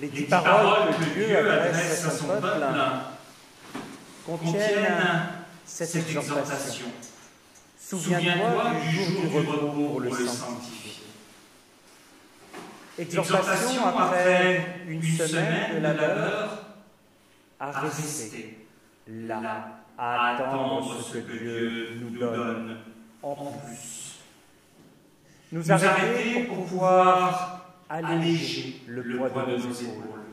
Les paroles que Dieu adresse à son peuple contiennent cette exhortation. Souviens-toi du jour du repos pour le sanctifier. Exhortation après une semaine de labeur à rester là, à attendre ce que Dieu nous donne en plus. Nous arrêter pour pouvoir alléger le poids de nos épaules,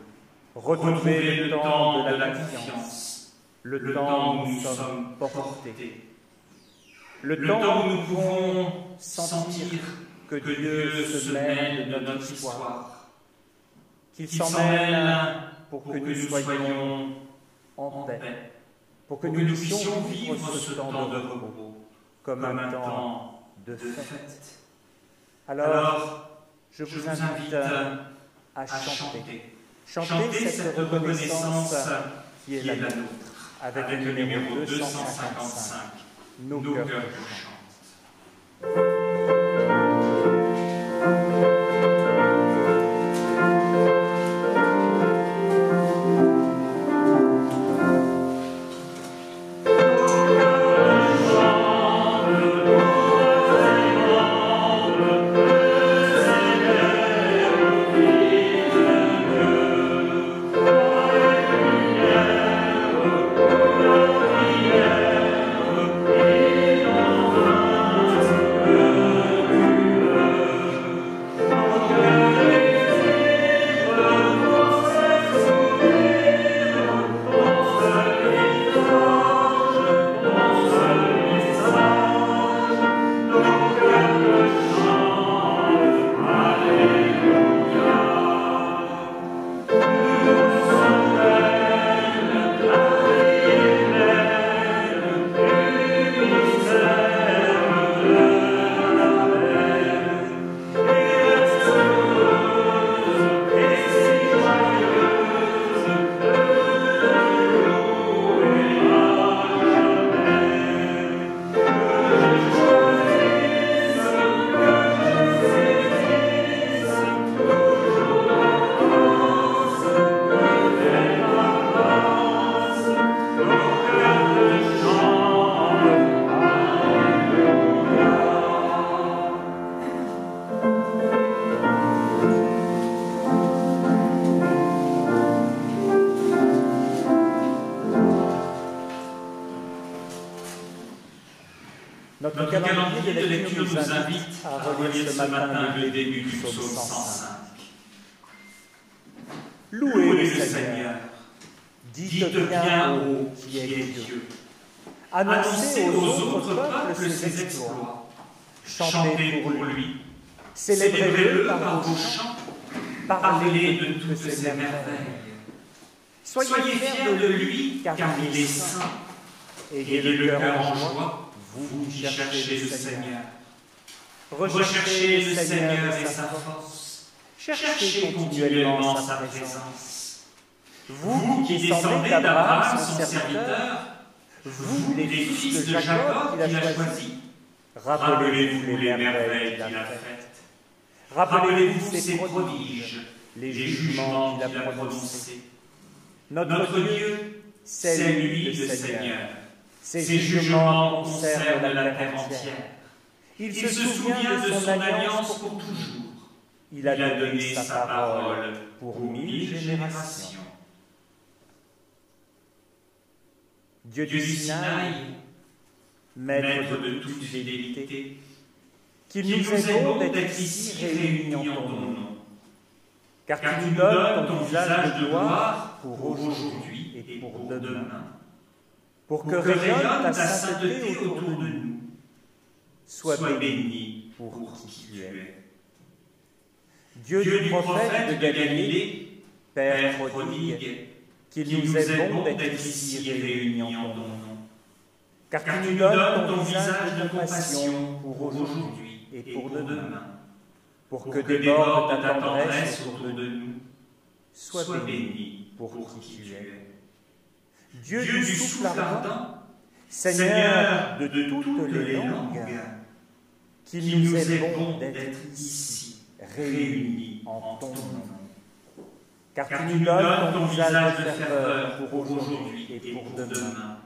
retrouver le temps de la confiance, le temps où nous sommes portés, le temps où nous pouvons sentir que Dieu se mêle de notre histoire, qu'il s'en mêle pour que nous soyons en paix, pour que nous puissions vivre ce temps de repos comme un temps de fête. Alors, je vous invite à chanter cette reconnaissance qui est la nôtre, avec le numéro 255, Nos cœurs chantent. Notre calendrier de lecture nous invite à relire ce matin le début du psaume 105. Louez le Seigneur, dites bien au qui est Dieu. Annoncez aux autres peuples ses exploits. Chantez pour lui, célébrez-le par vos chants, parlez de toutes ses merveilles. Soyez fiers de lui, car il est saint. Ayez le cœur en joie, vous qui cherchez le Seigneur. Recherchez le Seigneur et sa force. Cherchez continuellement sa présence. Vous qui descendez d'Abraham, son serviteur, vous, les fils de Jacob qu'il a choisis, rappelez-vous les merveilles qu'il a faites. Rappelez-vous ses prodiges, les jugements qu'il a prononcés. Notre Dieu, c'est lui le Seigneur. Ses jugements concernent la terre entière. Il se souvient de son alliance pour toujours. Il a donné sa parole pour 1000 générations. Dieu du Sinaï, maître de toute fidélité, qu'il nous est bon d'être ici réunis en ton nom, car tu nous donnes ton visage de gloire pour aujourd'hui et pour demain, pour que rayonne ta sainteté autour de nous. Sois béni pour qui tu es. Dieu du prophète de Galilée, Père prodigue, qu'il nous est bon d'être ici réunis en ton nom, car tu nous donnes ton visage de compassion pour aujourd'hui et pour demain, pour que déborde ta tendresse autour de nous. Sois béni pour qui tu es. Dieu du souffle ardent, Seigneur de toutes les langues, qu'il nous est bon d'être ici, réunis en ton nom. car tu nous donnes ton visage de ferveur pour aujourd'hui et pour demain,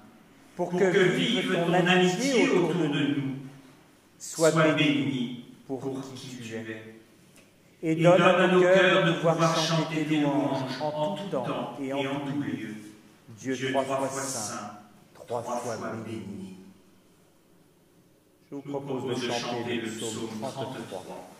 pour que vive ton amitié autour de nous, sois béni pour qui tu es. Et donne à nos cœurs de pouvoir chanter tes louanges en tout temps et en tout lieu. Dieu trois fois saint, trois fois béni. Je vous propose de chanter le psaume 33.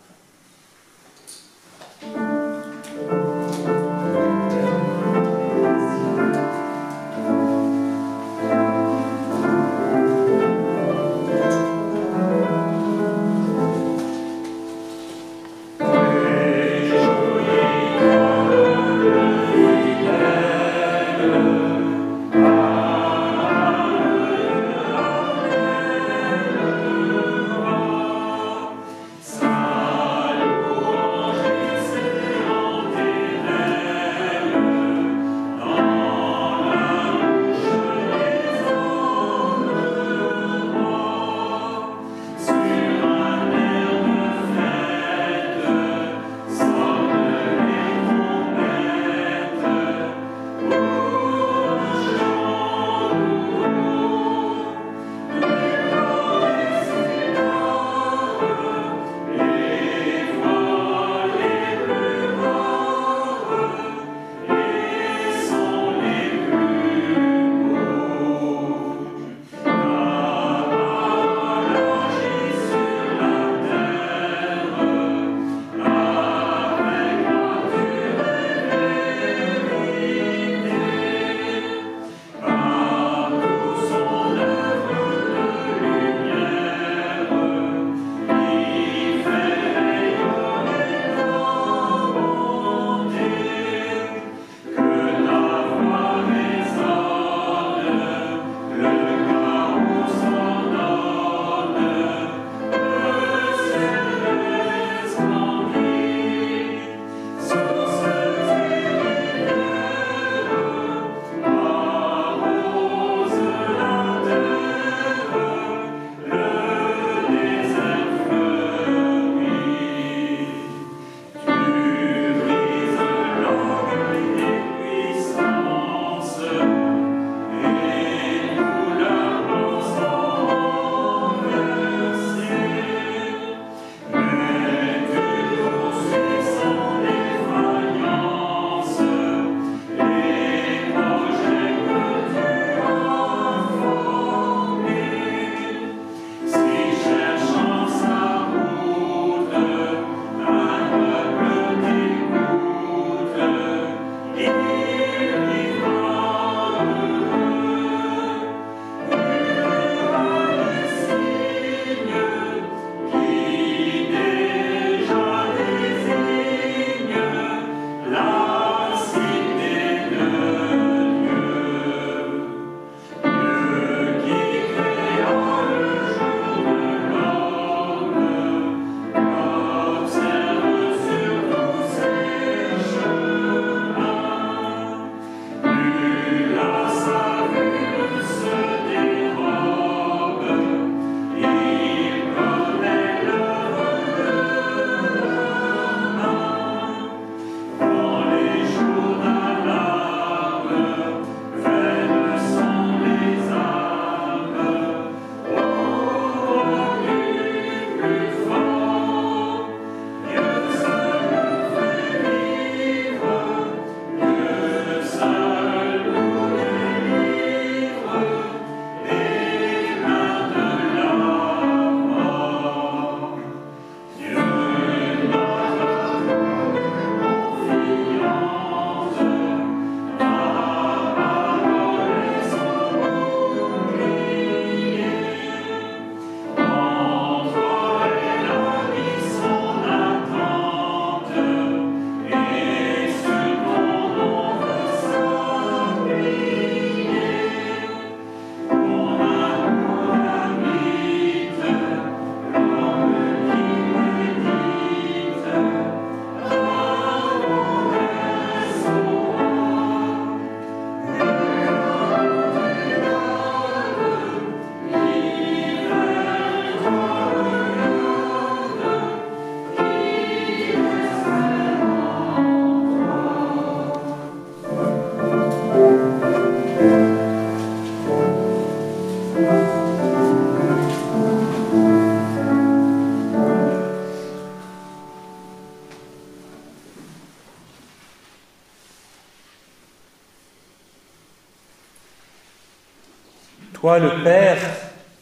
Toi, le Père,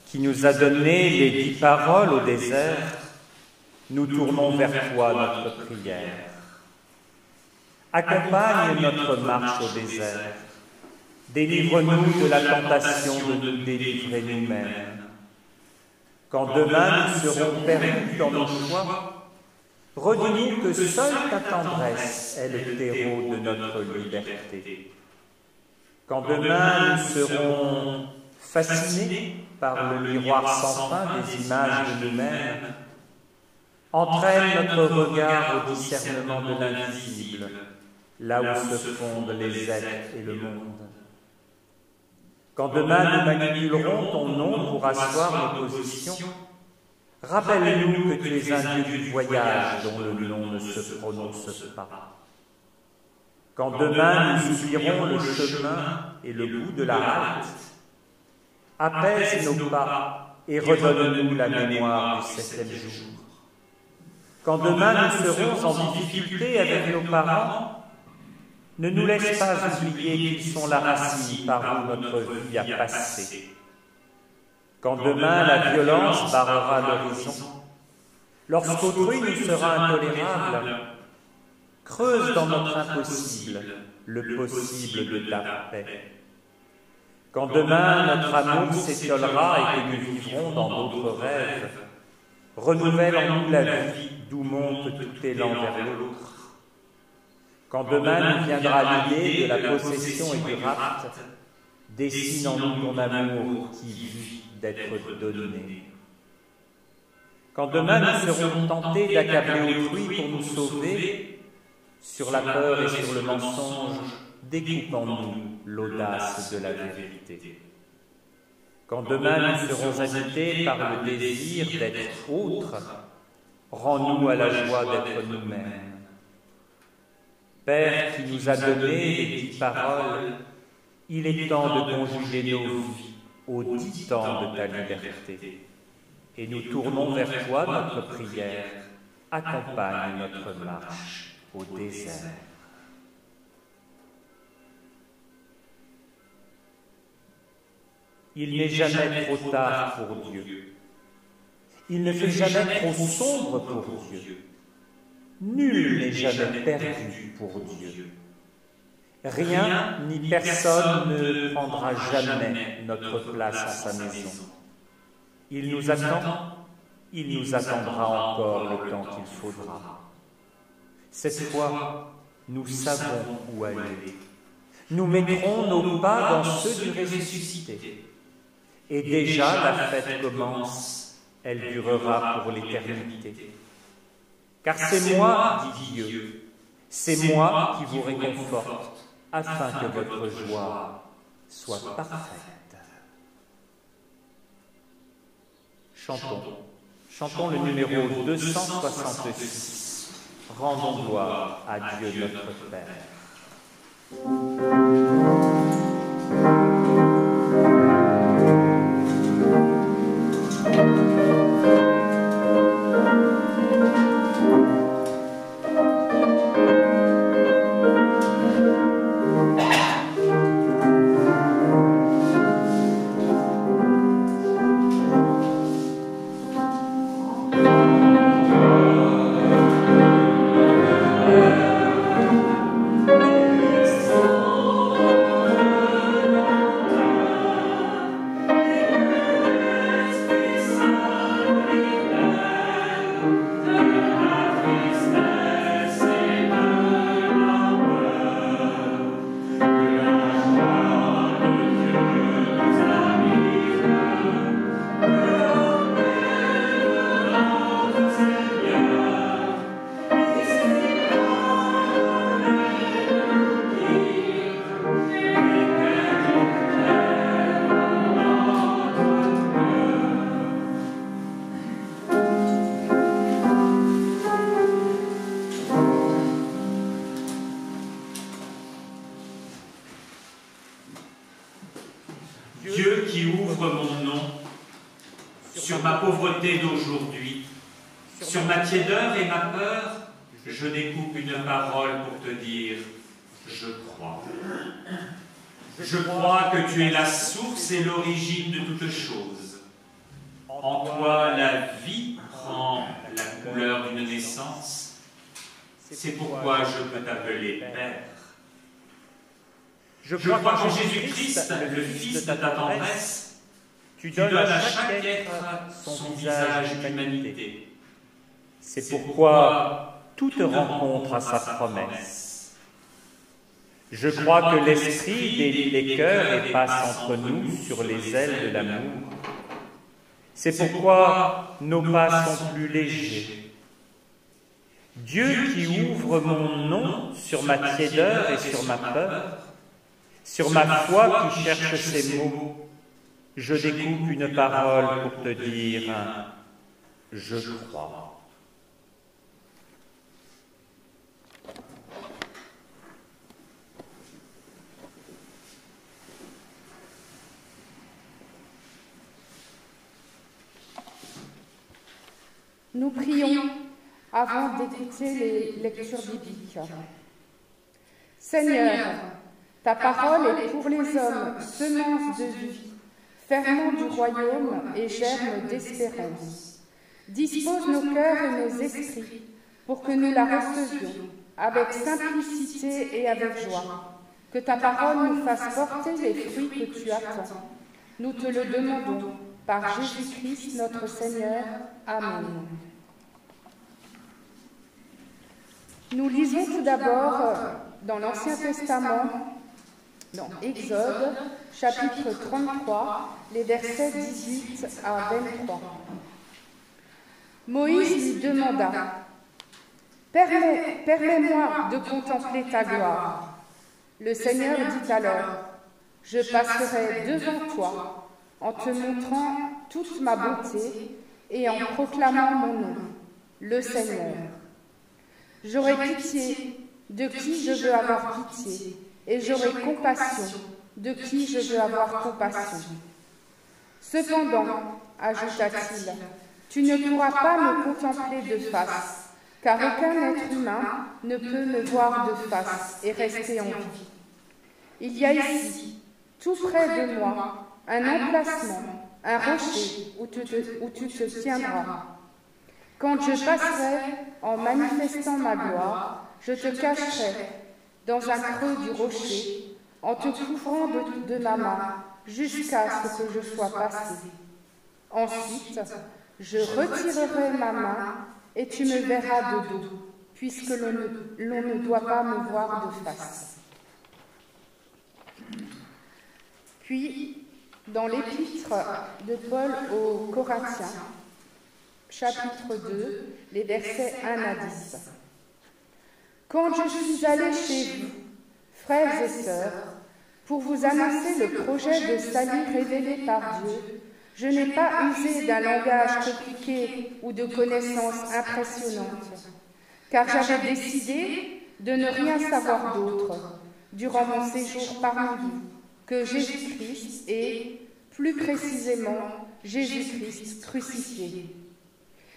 qui nous a donné les 10 paroles au désert, nous tournons vers toi notre prière. Accompagne notre marche au désert. Délivre-nous de la tentation de nous délivrer nous-mêmes. Quand demain nous serons perdus dans nos choix, redis-nous que seule ta tendresse est le terreau de notre liberté. Quand demain nous serons fascinés par le miroir sans fin des images de nous-mêmes, entraîne notre regard au discernement de l'invisible, là où se fondent les êtres et le monde. Quand demain nous manipulerons ton nom pour asseoir nos positions, rappelle-nous que tu es un Dieu du voyage dont le nom ne se prononce pas. Quand demain nous oublierons le chemin et le goût de la halte, apaise nos pas et redonne-nous la mémoire du 7e jour. Quand demain nous serons en difficulté avec nos parents, ne nous laisse pas oublier qu'ils sont la racine par où notre vie a passé. Quand demain la violence barrera l'horizon, lorsqu'autrui nous sera intolérable, creuse dans notre impossible le possible de ta paix. Quand demain notre amour s'étiolera et que nous vivrons dans d'autres rêves, renouvelle en nous la vie d'où monte tout élan vers l'autre. Quand demain nous viendra l'idée de la possession et du rapt, dessine en nous ton amour qui vit d'être donné. Quand demain nous serons tentés d'accabler autrui pour nous sauver, sur la peur et sur le mensonge, découpe en nous l'audace de la vérité. Quand demain nous serons agités par le désir d'être autres, rends-nous à la joie d'être nous-mêmes. Père qui nous a donné les 10 paroles, il est temps de conjuguer nos vies aux 10 temps de ta liberté. Et nous tournons vers toi notre prière, accompagne notre marche au désert. Il n'est jamais trop tard pour Dieu. Il ne fait jamais trop sombre pour Dieu. Nul n'est jamais perdu pour Dieu. Rien ni personne ne prendra jamais notre place en sa maison. Il nous attend, il nous attendra encore le temps qu'il faudra. Cette fois, nous savons où aller. Nous mettrons nos pas dans ceux du ressuscité. Et déjà la fête commence, elle durera pour l'éternité. Car c'est moi, dit Dieu, c'est moi qui vous réconforte, afin que votre joie soit parfaite. Chantons le numéro 266. Rendons gloire à Dieu notre Père. Dieu qui ouvre mon nom sur ma pauvreté d'aujourd'hui, sur ma tiédeur et ma peur, je découpe une parole pour te dire « Je crois ». Je crois que tu es la source et l'origine de toutes choses. En toi, la vie prend la couleur d'une naissance. C'est pourquoi je peux t'appeler Père. Je crois qu'en Jésus-Christ, le Fils de ta tendresse, tu donnes à chaque être son visage d'humanité. C'est pourquoi toute rencontre a sa promesse. Je crois que l'Esprit délie les cœurs et passe entre nous sur les ailes de l'amour. C'est pourquoi nos pas sont plus légers. Dieu qui ouvre mon nom sur ma tiédeur et sur ma peur, sur ma foi qui cherche ses mots, je découpe une parole pour te dire « Je crois ». Nous prions avant d'écouter les lectures bibliques. Seigneur, ta parole est pour les hommes semence de vie, ferment du royaume et germe d'espérance. Dispose nos cœurs et nos esprits pour que nous la recevions avec simplicité et avec joie. Que ta parole nous fasse porter les fruits que tu attends. Nous te le demandons par Jésus-Christ notre Seigneur. Amen. Nous lisons tout d'abord dans l'Ancien Testament, dans Exode, chapitre 33, les versets 18 à 23. Moïse lui demanda « Permets-moi de contempler ta gloire. » Le Seigneur dit alors « Je passerai devant toi en te montrant toute ma beauté et en proclamant mon nom, le Seigneur. J'aurai pitié de qui je veux avoir pitié, et j'aurai compassion de qui je veux avoir compassion. Cependant, ajouta-t-il, tu ne pourras pas me contempler de face, car aucun être humain ne peut me voir de face et rester en vie. Il y a ici, tout près de moi, un emplacement, un rocher où tu te tiendras. Quand je passerai en manifestant ma gloire, je te cacherai dans un creux du rocher, en te couvrant de ma main, jusqu'à ce que je sois passé. Ensuite, je retirerai ma main, et tu me verras de dos, puisque l'on ne doit pas me voir de face. Puis, dans l'épître de Paul aux Corinthiens, chapitre 2, les versets 1 à 10. Quand je suis allé chez vous, frères et sœurs, pour vous annoncer le projet de salut révélé par Dieu, je n'ai pas usé d'un langage compliqué ou de connaissances impressionnantes, car j'avais décidé de ne rien savoir d'autre durant mon séjour parmi vous que Jésus-Christ et, plus précisément, Jésus-Christ crucifié.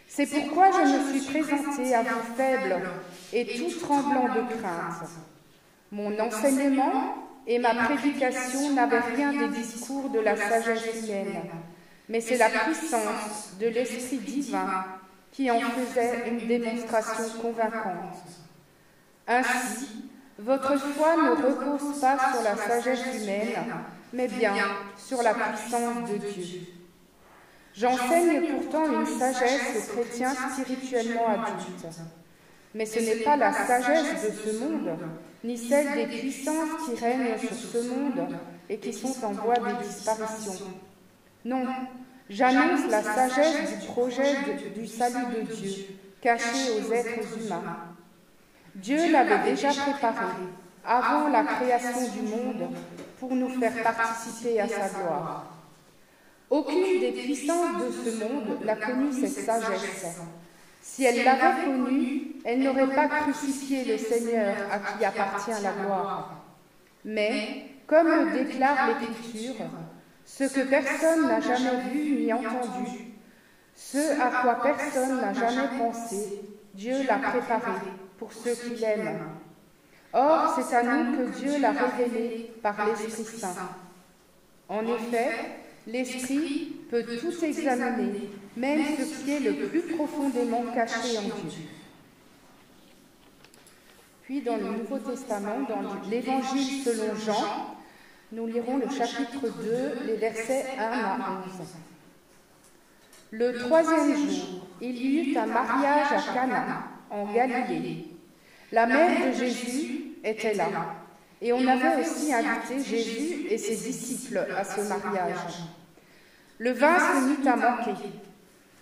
C'est pourquoi je me suis présenté à vous faible et tout tremblant de crainte. Mon enseignement et ma prédication n'avaient rien des discours de la sagesse humaine, mais c'est la puissance de l'Esprit divin qui en faisait une démonstration convaincante. Ainsi, votre foi ne repose pas sur la sagesse humaine, mais bien sur la puissance de Dieu. J'enseigne pourtant une sagesse aux chrétiens spirituellement adultes. Mais ce n'est pas la sagesse de ce monde, ni celle des puissances qui règnent sur ce monde et qui sont en voie de disparition. Non, j'annonce la sagesse du projet du salut de Dieu, caché aux êtres humains. Dieu l'avait déjà préparé avant la création du monde pour nous faire participer à sa gloire. Aucune des puissances de ce monde n'a connu cette sagesse. Si elle l'avait connue, elle n'aurait pas crucifié le Seigneur à qui appartient la gloire. Mais, comme le déclare l'Écriture, ce que personne n'a jamais vu ni entendu, ce à quoi personne n'a jamais pensé, Dieu l'a préparé pour ceux qui l'aiment. Or, c'est à nous que Dieu l'a révélé par l'Esprit Saint. En effet, l'Esprit peut tout examiner, même ce qui est le plus profondément caché en Dieu. Puis, dans le Nouveau Testament, dans l'Évangile selon Jean, nous lirons le chapitre 2, les versets 1 à 11. Le 3e jour, il y eut un mariage à Cana, en Galilée. La mère de Jésus était là, et on avait aussi invité Jésus et ses disciples à ce mariage. Le vin se mit à manquer.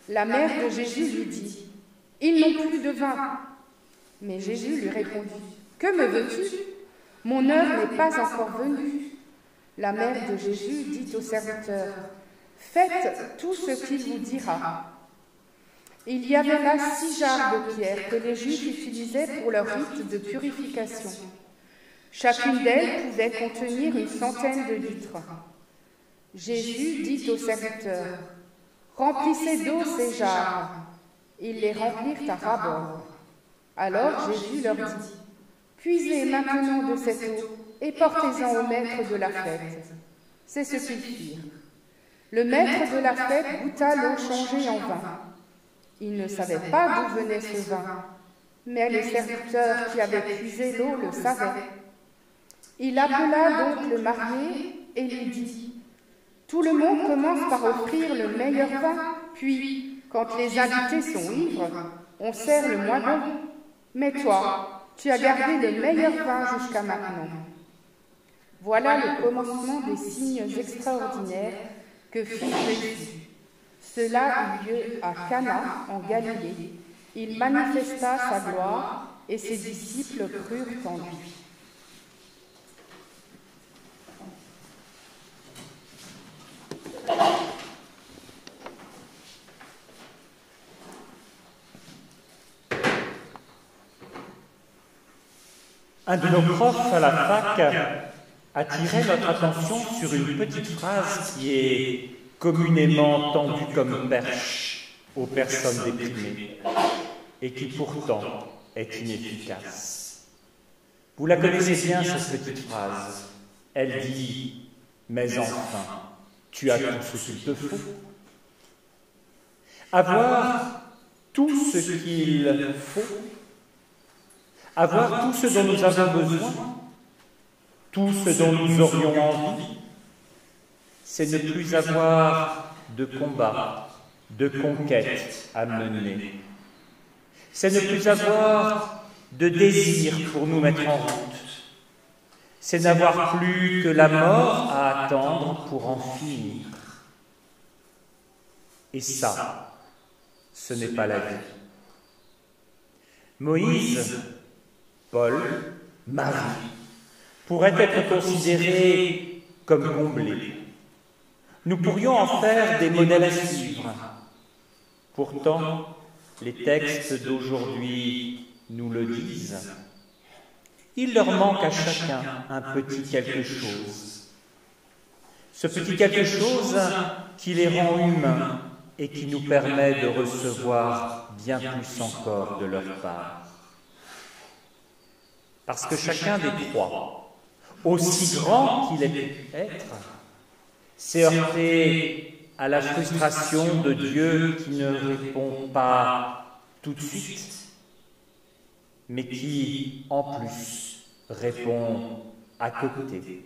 La mère de Jésus lui dit, « Ils n'ont plus de vin. » Mais Jésus lui répondit, « Que me veux-tu? Mon heure n'est pas encore venue. » La mère de Jésus dit au serviteur, « Faites tout ce qu'il vous dira. » Il y avait là 6 jarres de pierre que les Juifs utilisaient pour leur rite de purification. Chacune d'elles pouvait contenir une centaine de litres. Jésus dit au serviteur, « Remplissez d'eau ces jarres. » Ils les remplirent à ras-bord. Alors Jésus leur dit, « Puisez maintenant de cette eau et portez-en au maître de la fête. » C'est ce qu'ils firent. Le maître de la fête goûta l'eau changée en vin. Il ne savait pas d'où venait ce vin, mais les serviteurs qui avaient puisé l'eau le savaient. Il appela donc le marié et lui dit, « Tout le monde commence par offrir le meilleur vin, puis, quand les invités sont ivres, on sert le moins bon. Mais toi, tu as gardé le meilleur vin jusqu'à maintenant. » Voilà le commencement des signes extraordinaires que fit Jésus. Cela eut lieu à Cana, en Galilée. Il manifesta sa gloire et ses disciples crurent en lui. Un de nos profs à la fac attirait notre attention sur une petite phrase qui est communément tendue comme perche aux personnes déprimées et qui pourtant est inefficace. Vous la connaissez bien, cette petite phrase. Elle dit « Mais enfin, tu as tout ce qu'il te faut. » Avoir tout ce qu'il faut, avoir tout ce dont nous avons besoin, tout ce dont nous aurions envie, c'est ne plus avoir de combat, de conquête à mener. C'est ne plus avoir de désir pour nous mettre en route. C'est n'avoir plus que la mort à attendre pour en finir. Et ça, ce n'est pas la vie. Moïse, Paul, Marie pourraient être considérés comme comblés. Nous pourrions en faire des modèles à suivre. Pourtant, les textes d'aujourd'hui nous le disent. Il leur manque à chacun un petit quelque chose. Ce petit quelque chose qui les rend humains et qui nous permet de recevoir bien plus encore de leur part. Parce que chacun des trois, aussi grand qu'il ait pu être, s'est heurté à la frustration de Dieu qui ne répond pas tout de suite, mais qui, en plus, répond à côté.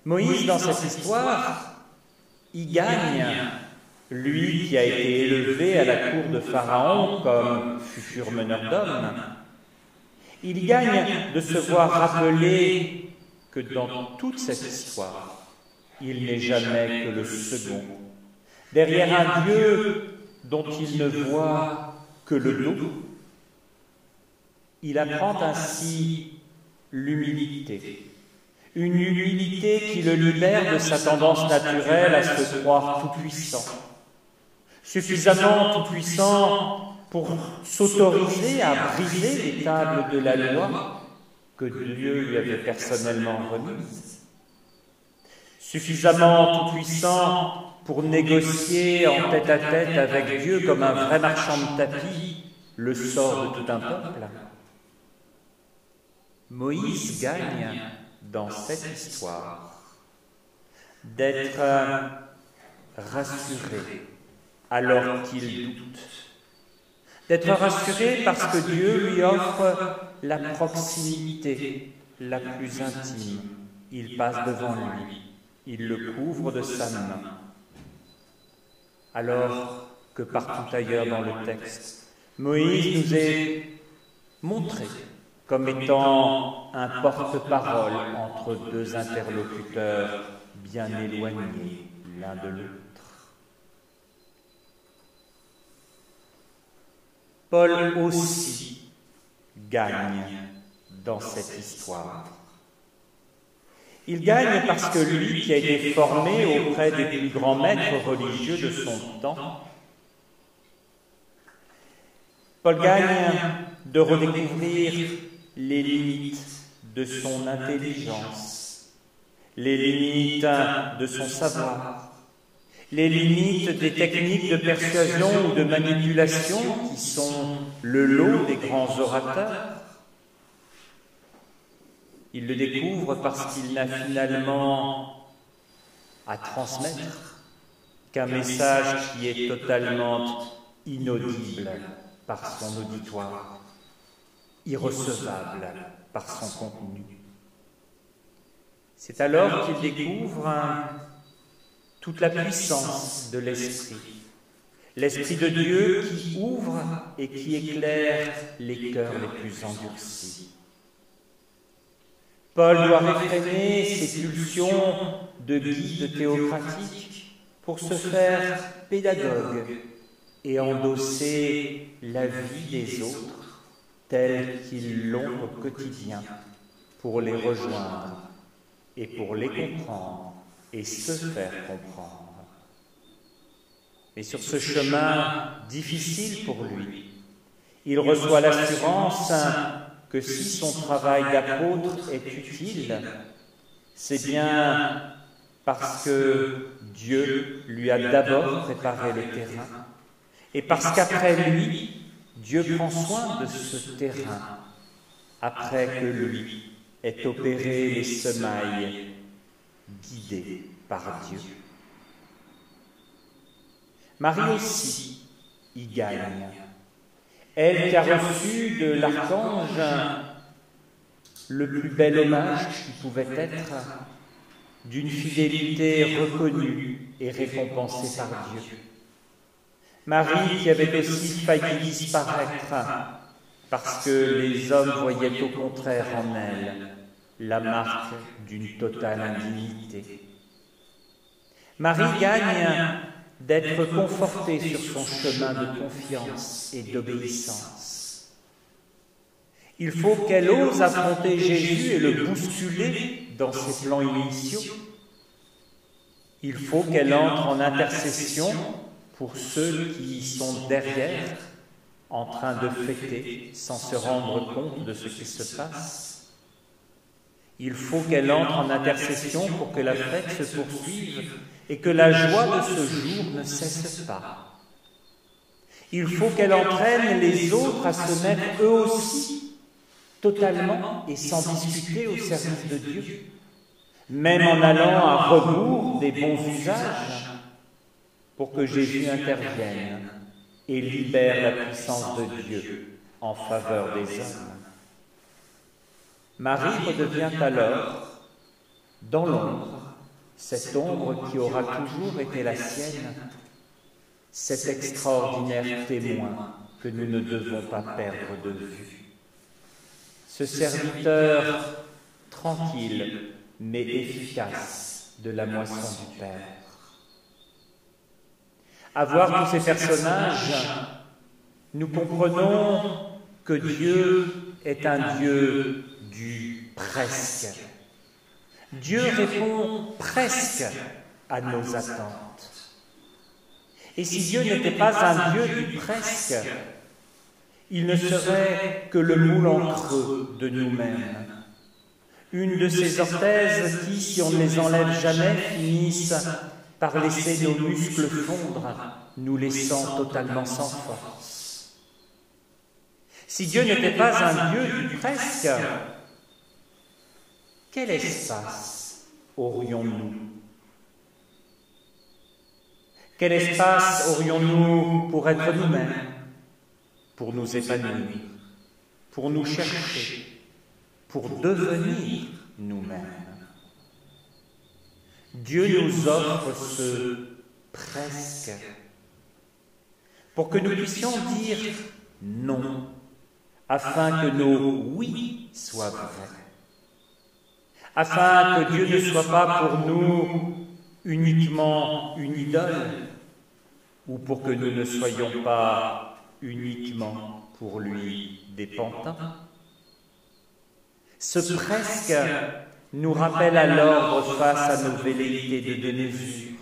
Moïse, dans cette histoire, il gagne, lui qui a été élevé à la cour de Pharaon comme futur meneur d'hommes, il gagne de se voir rappeler que dans toute cette histoire, il n'est jamais que le second, derrière un Dieu dont il ne voit que le dos. Il apprend ainsi l'humilité, une humilité qui le libère de sa tendance naturelle à se croire tout-puissant, suffisamment tout-puissant pour s'autoriser à briser les tables de la loi que Dieu lui avait personnellement remises, suffisamment tout-puissant pour négocier en tête-à-tête avec Dieu comme un vrai marchand de tapis le sort de tout un peuple. Moïse gagne dans cette histoire d'être rassuré alors qu'il doute, d'être rassuré parce que Dieu lui offre la proximité la plus intime. Il passe devant lui, il le couvre de sa main. Alors que partout ailleurs dans le texte, Moïse nous est montré comme étant un porte-parole entre deux interlocuteurs bien éloignés l'un de l'autre. Paul aussi gagne dans cette histoire. Il gagne parce que lui, qui a été formé auprès des plus grands maîtres religieux de son temps, Paul gagne de redécouvrir les limites de son intelligence, les limites de son savoir, les limites des techniques de persuasion ou de manipulation qui sont le lot des grands orateurs. Il le découvre parce qu'il n'a finalement à transmettre qu'un message qui est totalement inaudible par son auditoire, irrecevable par son contenu. C'est alors qu'il découvre toute la puissance de l'Esprit, l'Esprit de Dieu qui ouvre et qui éclaire les cœurs les plus endurcis. Paul doit réfréner ses pulsions de guide théocratique pour se faire pédagogue et endosser la vie des autres tels qu'ils l'ont au quotidien pour les rejoindre et pour les comprendre et se faire comprendre. Mais sur ce chemin difficile pour lui, il reçoit l'assurance que si son travail d'apôtre est utile, c'est bien parce que Dieu lui a d'abord préparé le terrain et parce qu'après lui, Dieu prend soin de ce terrain après que lui ait opéré les semailles guidées par Dieu. Marie aussi y gagne. Elle qui a reçu de l'archange le plus bel hommage qui pouvait être d'une fidélité reconnue et récompensée par Dieu. Marie qui avait aussi failli disparaître parce que les hommes voyaient au contraire en elle la marque d'une totale indignité. Marie gagne d'être confortée sur son chemin de confiance et d'obéissance. Il faut qu'elle ose affronter Jésus et le bousculer dans ses plans initiaux. Il faut qu'elle entre en intercession pour ceux qui sont derrière, en train de fêter sans se rendre compte de ce qui se passe. Il faut qu'elle entre en intercession pour que la fête se poursuive et que la joie de ce jour ne cesse pas. Il faut qu'elle entraîne les autres à se mettre eux aussi, totalement et sans discuter au service de Dieu, même en allant à rebours des bons usages, pour que Jésus intervienne et libère la puissance de Dieu en faveur des hommes. Marie redevient alors, dans l'ombre, cette ombre qui aura toujours été la sienne, cet extraordinaire témoin que nous ne devons pas perdre de vue. Ce serviteur tranquille mais efficace de la moisson du Père. À voir tous ces personnages, nous comprenons que Dieu est un Dieu du presque. Dieu répond presque à nos attentes. Et si Dieu n'était pas un Dieu du presque, il ne serait que le moule en creux de nous-mêmes. Une de ces orthèses qui, si on ne les enlève jamais, finissent par laisser nos muscles fondre, nous laissant totalement sans force. Si Dieu n'était pas un Dieu du presque, quel espace aurions-nous? Quel espace aurions-nous pour être nous-mêmes, pour nous épanouir, pour nous chercher, pour devenir nous-mêmes? Dieu nous offre ce presque pour que nous puissions dire non, afin que nos oui soient vrais, afin que Dieu ne soit pas pour nous uniquement une idole, ou pour que nous ne soyons pas uniquement pour lui dépendants. Ce presque nous rappelle à l'ordre face à nos velléités de démesure,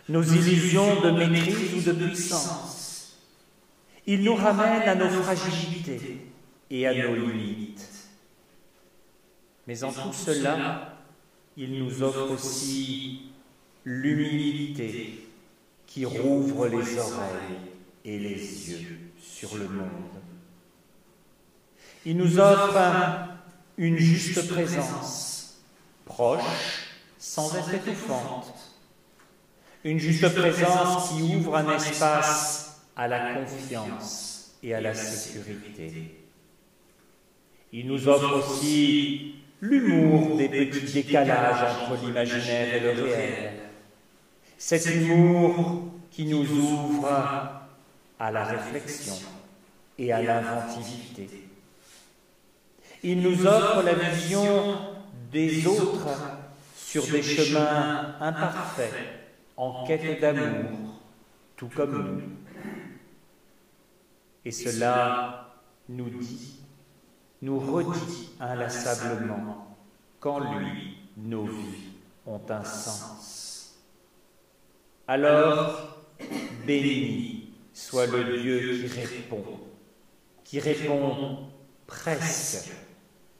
nos illusions de maîtrise ou de puissance. Il nous ramène à nos fragilités et à nos limites. Mais en tout cela, il nous offre aussi l'humilité qui rouvre les oreilles et les yeux sur le monde. Il nous offre une juste présence, proche, sans être étouffante. Une juste présence qui ouvre un espace à la confiance et à la sécurité. Il nous offre aussi l'humour des petits décalages entre l'imaginaire et le réel. Cet humour qui nous ouvre à la réflexion et à l'inventivité. Il nous offre la vision des autres sur des chemins imparfaits, en quête d'amour, tout comme nous. Et cela nous dit, nous redit inlassablement qu'en lui, nos vies ont un sens. Alors, béni soit le Dieu qui répond presque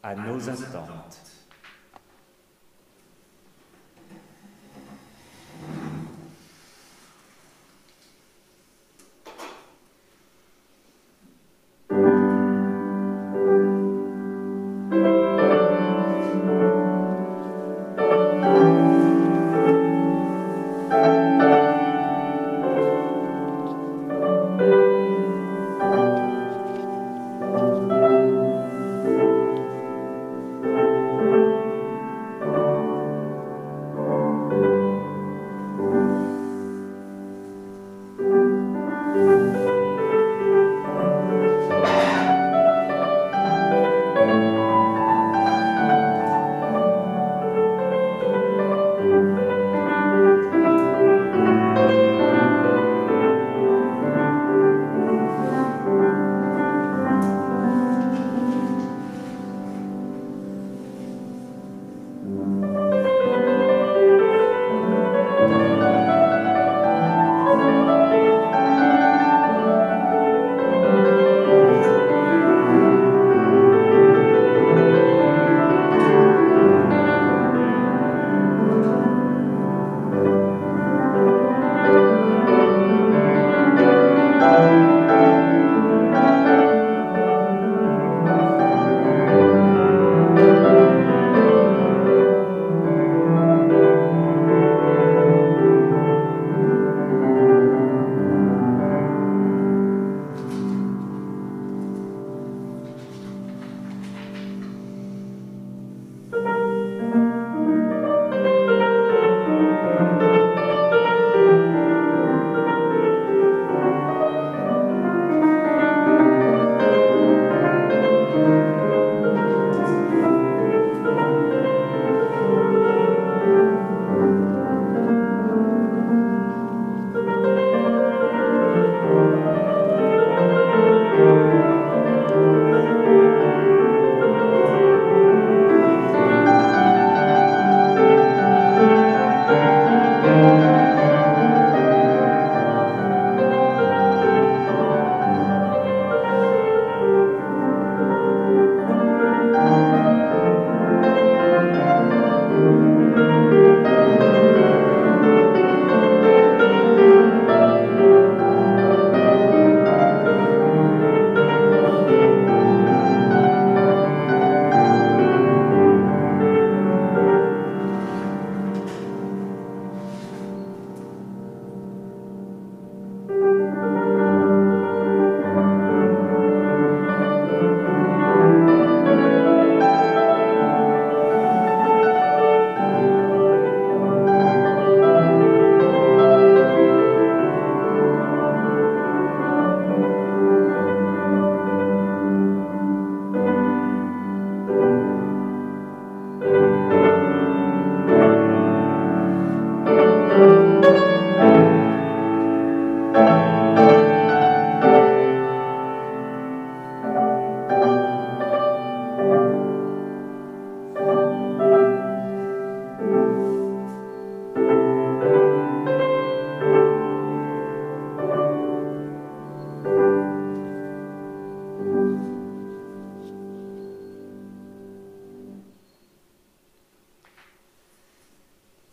à nos attentes.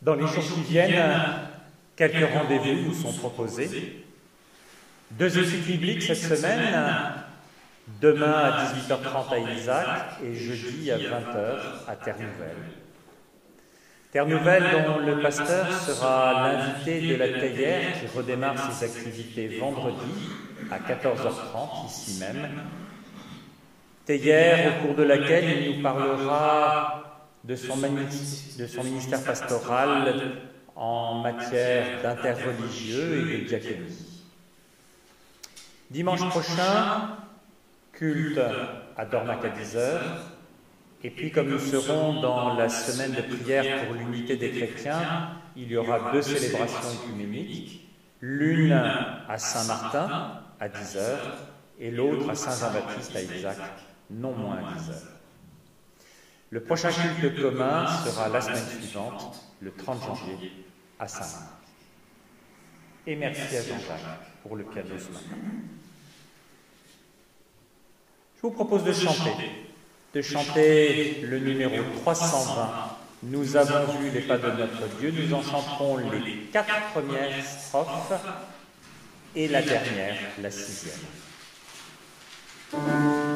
Dans les jours qui viennent, quelques rendez-vous nous sont proposés. 2 études bibliques cette semaine, demain à 18h30 à Isaac et jeudi à 20h à Terre Nouvelle. Terre Nouvelle dont le pasteur sera l'invité de la théière qui redémarre ses activités vendredi à 14h30 ici même. Théière au cours de laquelle il nous parlera de son ministère pastoral en matière d'interreligieux et de diaconie. Dimanche prochain, culte à Dormac à 10h. Et puis, comme nous serons dans la semaine de prière pour l'unité des chrétiens, il y aura 2 célébrations œcuméniques, l'une à Saint-Martin à 10h et l'autre à Saint-Jean-Baptiste à Isaac, non moins à 10h. Le prochain culte commun sera la semaine suivante, le 30 janvier, à Saint-Marc. Et merci à Jean-Jacques pour le cadeau ce matin. Je vous propose de chanter le numéro 320. Nous avons vu les pas de notre Dieu. Nous en chanterons les 4 premières strophes et la dernière, la 6e. Amen.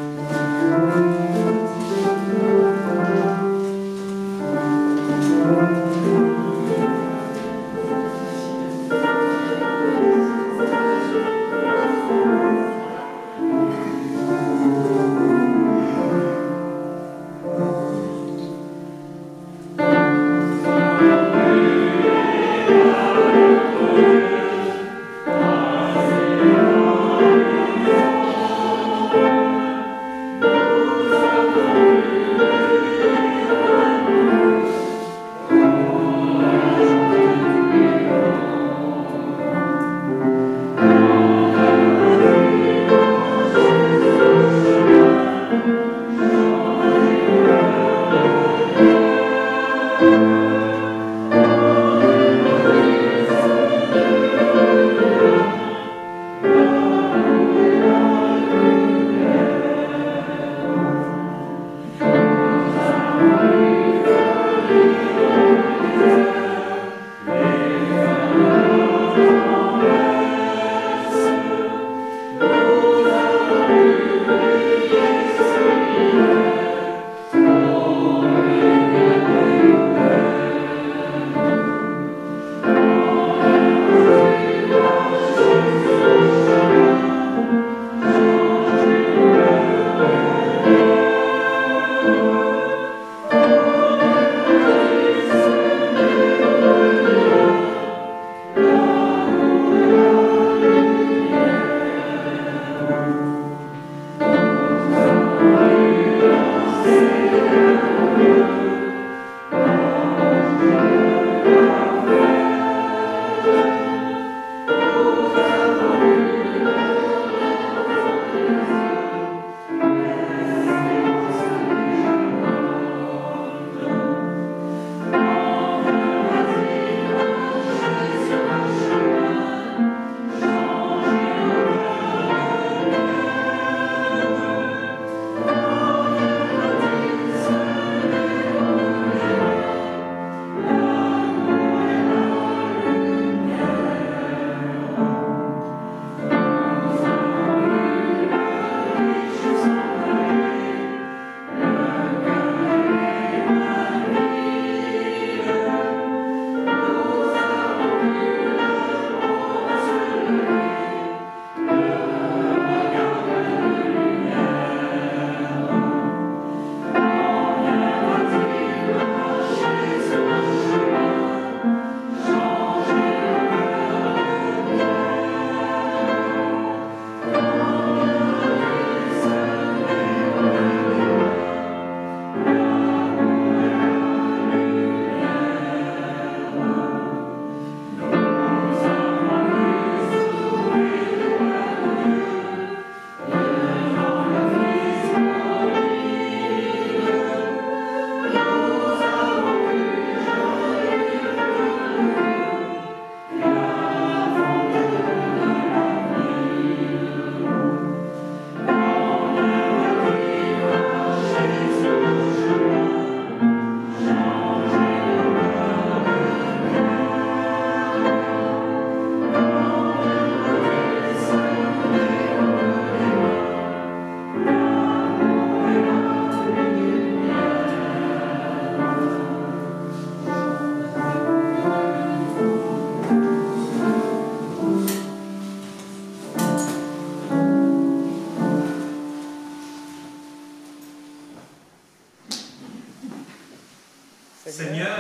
Seigneur,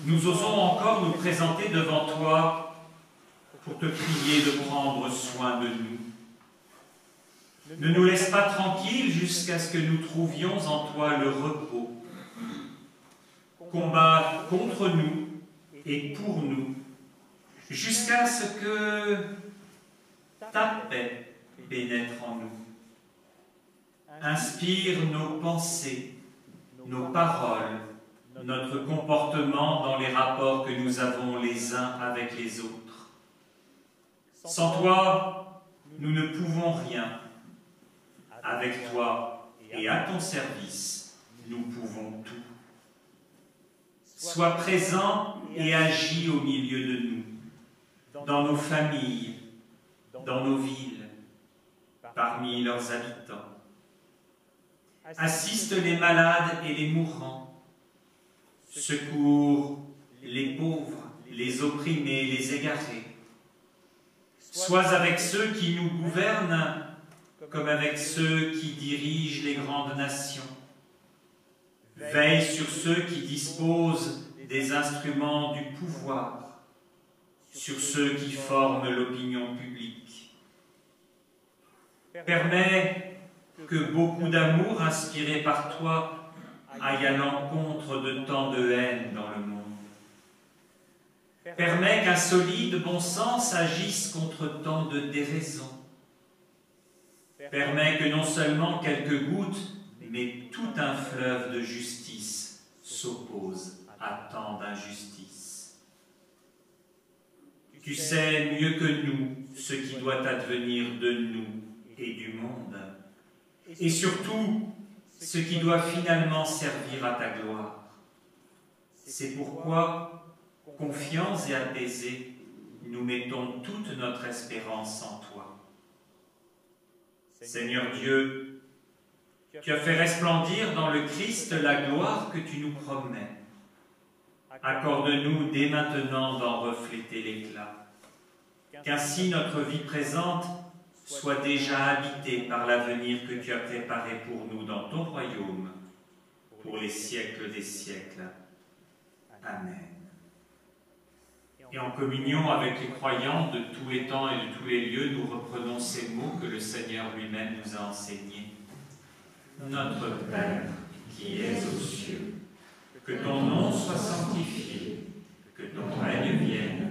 nous osons encore nous présenter devant toi pour te prier de prendre soin de nous. Ne nous laisse pas tranquilles jusqu'à ce que nous trouvions en toi le repos. Combat contre nous et pour nous, jusqu'à ce que ta paix pénètre en nous. Inspire nos pensées, nos paroles, notre comportement dans les rapports que nous avons les uns avec les autres. Sans toi, nous ne pouvons rien. Avec toi et à ton service, nous pouvons tout. Sois présent et agis au milieu de nous, dans nos familles, dans nos villes, parmi leurs habitants. Assiste les malades et les mourants. Secours les pauvres, les opprimés, les égarés. Sois avec ceux qui nous gouvernent comme avec ceux qui dirigent les grandes nations. Veille sur ceux qui disposent des instruments du pouvoir, sur ceux qui forment l'opinion publique. Permets que beaucoup d'amour inspiré par toi aille à l'encontre de tant de haine dans le monde. Permets qu'un solide bon sens agisse contre tant de déraison. Permets que non seulement quelques gouttes, mais tout un fleuve de justice s'oppose à tant d'injustice. Tu sais mieux que nous ce qui doit advenir de nous et du monde, et surtout ce qui doit finalement servir à ta gloire. C'est pourquoi, confiants et apaisés, nous mettons toute notre espérance en toi. Seigneur Dieu, tu as fait resplendir dans le Christ la gloire que tu nous promets. Accorde-nous dès maintenant d'en refléter l'éclat, qu'ainsi notre vie présente soit déjà habitée par l'avenir que tu as préparé pour nous dans ton royaume, pour les siècles des siècles. Amen. Et en communion avec les croyants de tous les temps et de tous les lieux, nous reprenons ces mots que le Seigneur lui-même nous a enseignés. Notre Père, qui es aux cieux, que ton nom soit sanctifié, que ton règne vienne,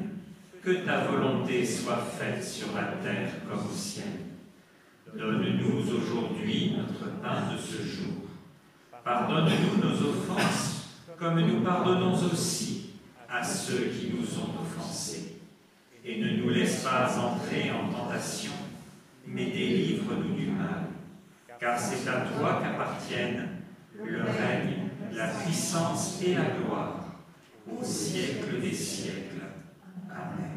que ta volonté soit faite sur la terre comme au ciel. Donne-nous aujourd'hui notre pain de ce jour. Pardonne-nous nos offenses, comme nous pardonnons aussi à ceux qui nous ont offensés. Et ne nous laisse pas entrer en tentation, mais délivre-nous du mal. Car c'est à toi qu'appartiennent le règne, la puissance et la gloire, au siècle des siècles. Amen.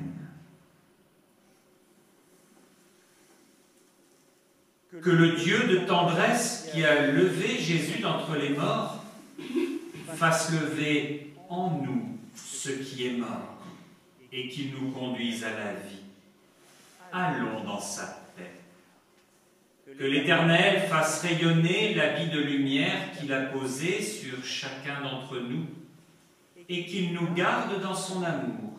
Que le Dieu de tendresse qui a levé Jésus d'entre les morts fasse lever en nous ce qui est mort et qu'il nous conduise à la vie. Allons dans sa paix. Que l'Éternel fasse rayonner l'habit de lumière qu'il a posé sur chacun d'entre nous et qu'il nous garde dans son amour.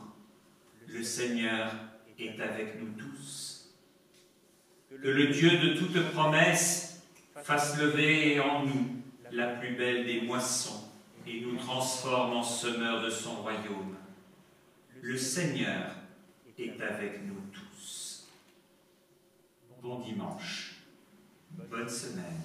Le Seigneur est avec nous tous. Que le Dieu de toute promesse fasse lever en nous la plus belle des moissons et nous transforme en semeurs de son royaume. Le Seigneur est avec nous tous. Bon dimanche, bonne semaine.